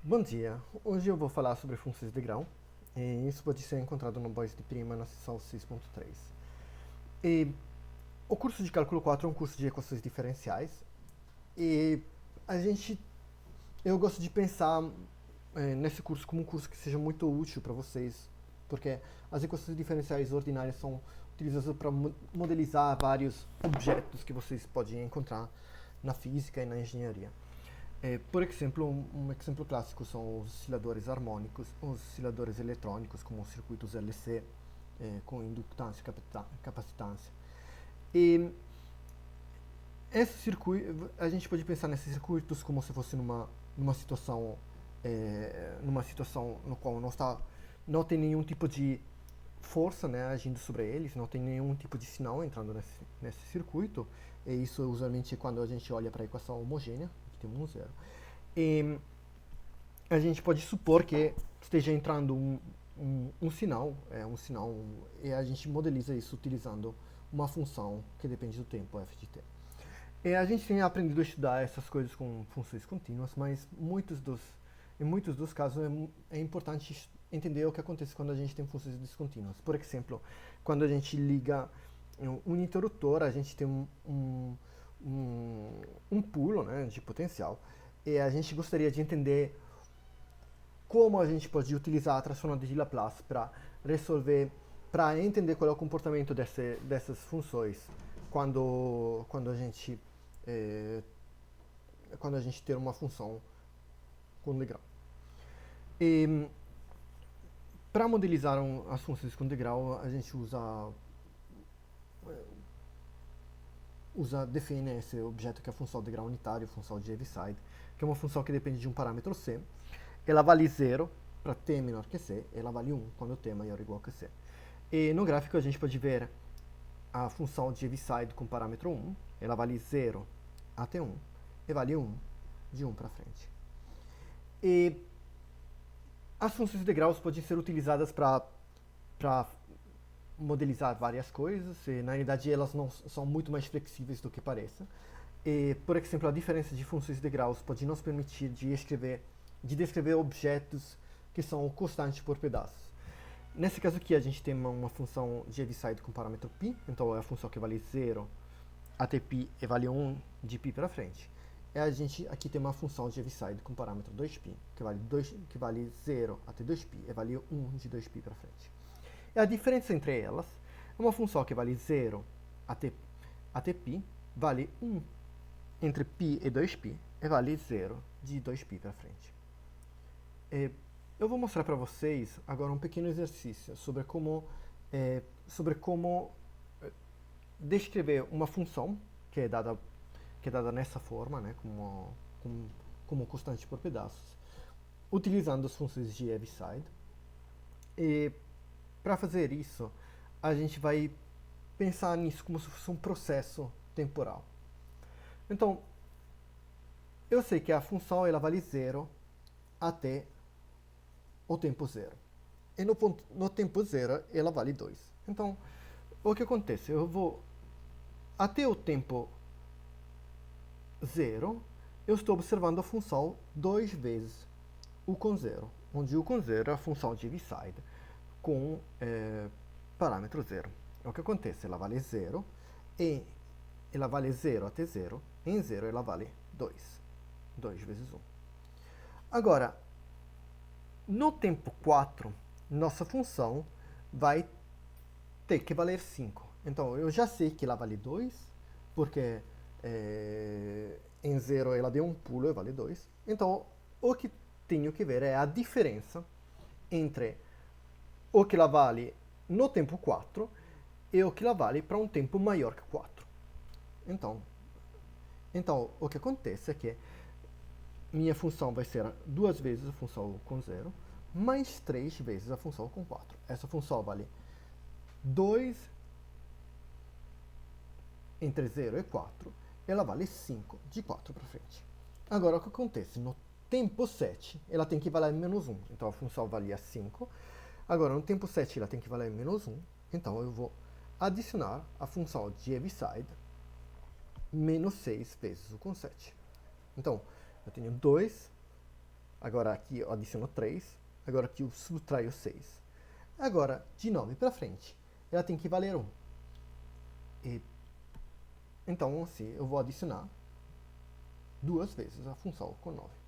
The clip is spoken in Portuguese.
Bom dia, hoje eu vou falar sobre funções de grau, e isso pode ser encontrado no Bois de Prima na seção 6.3. E o curso de Cálculo 4 é um curso de equações diferenciais, e a gente, eu gosto de pensar nesse curso como um curso que seja muito útil para vocês, porque as equações diferenciais ordinárias são utilizadas para modelizar vários objetos que vocês podem encontrar na física e na engenharia. Por exemplo, um exemplo clássico são os osciladores harmônicos, os osciladores eletrônicos, como os circuitos LC, com inductância e capacitância. E esse circuito, a gente pode pensar nesses circuitos como se fosse numa situação, numa situação no qual não tem nenhum tipo de força, né, agindo sobre eles, não tem nenhum tipo de sinal entrando nesse circuito. E isso usualmente quando a gente olha para a equação homogênea, que tem um zero. E a gente pode supor que esteja entrando um sinal, e a gente modeliza isso utilizando uma função que depende do tempo, f de t. E a gente tem aprendido a estudar essas coisas com funções contínuas, mas em muitos dos casos é importante entender o que acontece quando a gente tem funções descontínuas. Por exemplo, quando a gente liga um interruptor, a gente tem um pulo, né, de potencial, e a gente gostaria de entender como a gente pode utilizar a transformada de Laplace para resolver, para entender qual é o comportamento dessas funções quando a gente eh, quando a gente tem uma função com degrau. E para modelizar as funções com degrau, a gente define esse objeto que é a função de grau unitário, a função de Heaviside, que é uma função que depende de um parâmetro c. Ela vale 0 para t menor que c, ela vale 1 quando t é maior ou igual que c. E no gráfico a gente pode ver a função de Heaviside com parâmetro 1, ela vale 0 até 1 e vale 1 de 1 para frente. E as funções de graus podem ser utilizadas para modelizar várias coisas, e na realidade elas não são muito mais flexíveis do que parecem. E, por exemplo, a diferença de funções de graus pode nos permitir de descrever objetos que são constantes por pedaços. Nesse caso aqui, a gente tem uma função de Heaviside com parâmetro π, então é a função que vale 0 até π e vale 1 de π para frente. E a gente aqui tem uma função de Heaviside com parâmetro 2π, que vale 0 até 2π e vale 1 de 2π para frente. E a diferença entre elas é uma função que vale 0 até π, vale 1 entre π e 2π e vale 0 de 2π para frente. Eu vou mostrar para vocês agora um pequeno exercício sobre como descrever uma função que é dada nessa forma, né, como constante por pedaços, utilizando as funções de Heaviside. E para fazer isso, a gente vai pensar nisso como se fosse um processo temporal. Então, eu sei que a função ela vale 0 até o tempo zero. E no tempo zero ela vale 2. Então, o que acontece? Eu vou até o tempo zero, eu estou observando a função 2 vezes u com zero, onde u com zero é a função de Heaviside com parâmetro zero. O que acontece? Ela vale 0 e ela vale 0 até 0. Em 0 ela vale 2. 2 vezes 1. Agora, no tempo 4, nossa função vai ter que valer 5. Então, eu já sei que ela vale 2, porque em 0 ela deu um pulo e vale 2. Então, o que tenho que ver é a diferença entre o que ela vale no tempo 4 e o que ela vale para um tempo maior que 4. Então, o que acontece é que minha função vai ser 2 vezes a função com 0, mais 3 vezes a função com 4. Essa função vale 2 entre 0 e 4, ela vale 5 de 4 para frente. Agora, o que acontece? No tempo 7, ela tem que valer menos 1. Então, a função valia 5. Agora, no tempo 7, ela tem que valer menos 1. Então, eu vou adicionar a função de Heaviside menos 6 vezes o com 7. Então, eu tenho 2 Agora aqui eu adiciono 3. Agora aqui eu subtraio 6. Agora, de 9 para frente, ela tem que valer 1. E, então, assim, eu vou adicionar 2 vezes a função com 9.